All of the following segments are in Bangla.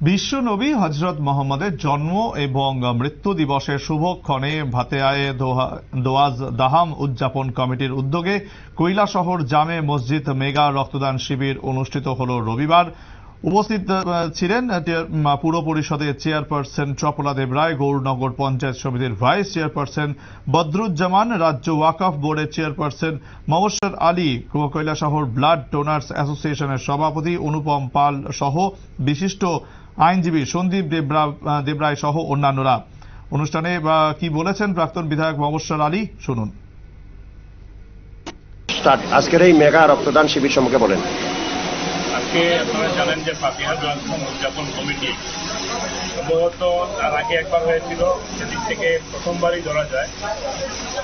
বিশ্ব নবী হযরত মুহাম্মদের জন্ম এবং মৃত্যু দিবসের শুভক্ষণে ভাতেয়ায় দোয়াজ দাহাম উদযাপন কমিটির উদ্যোগে কৈলাসহর জামে মসজিদ মেগা রক্তদান শিবির অনুষ্ঠিত হল রবিবার। উপস্থিত ছিলেন পুর পরিষদের চেয়ারপারসন চপলা দেবরায়, গৌরনগর পঞ্চায়েত সমিতির ভাইস চেয়ারপারসন বদরুজ্জামান, রাজ্য ওয়াকফ বোর্ডের chairperson Mobaswar Ali, Kailashahar blood donors অ্যাসোসিয়েশনের সভাপতি অনুপম পাল সহ বিশিষ্ট আইনজীবী সন্দীপ দেবরায় সহ অন্যান্যরা। অনুষ্ঠানে কি বলেছেন প্রাক্তন বিধায়ক মবস্বর আলী, শুনুন। আজকের এই মেগা রক্তদান শিবির সম্পর্কে বলেন। আজকে আপনারা জানেন যে ফাতিহা জন্ম উদযাপন কমিটি সম্ভবত তার আগে একবার হয়েছিল, সেদিক থেকে প্রথমবারই ধরা যায়।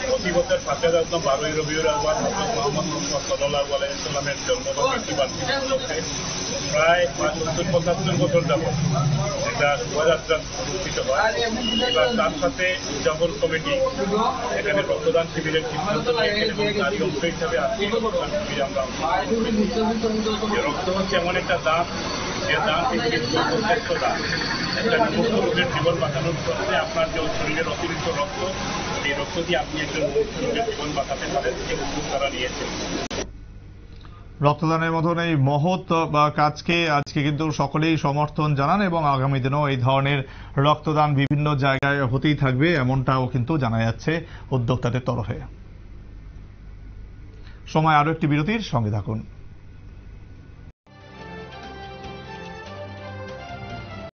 প্রতি বছর ফাতিহা জন্ম 12ই রবিউল আউয়াল হযরত মুহাম্মদ সাল্লাল্লাহু আলাইহি ওয়াসাল্লামের জন্ম বা মৃত্যুবার্ষিকী উপলক্ষে প্রায় 75 বছর যাবত একটা শোভাযাত্রা অনুষ্ঠিত হয়। এবার তার সাথে উদযাপন কমিটি এখানে রক্তদান শিবিরের সিদ্ধান্ত নিয়েছেন এবং তারই অংশ হিসাবে আজকে রক্তদান শিবিরে আমরা রক্ত হচ্ছে এমন একটা দান, যে দান পৃথিবীর সর্বশ্রেষ্ঠ দান। একটা নিমুক্ত রোগের জীবন বাঁচানোর জন্য আপনার যে শরীরের অতিরিক্ত রক্ত, এই রক্ত দিয়ে আপনি একজন মুক্ত রোগের জীবন বাঁচাতে পারেন, এই উদ্যোগ তারা নিয়েছেন। রক্তদানের মতন এই মহৎ কাজকে আজকে কিন্তু সকলেই সমর্থন জানান এবং আগামী দিনেও এই ধরনের রক্তদান বিভিন্ন জায়গায় হতেই থাকবে, এমনটাও কিন্তু জানা যাচ্ছে উদ্যোক্তাদের তরফে। সময় আরো একটি বিরতির, সঙ্গে থাকুন।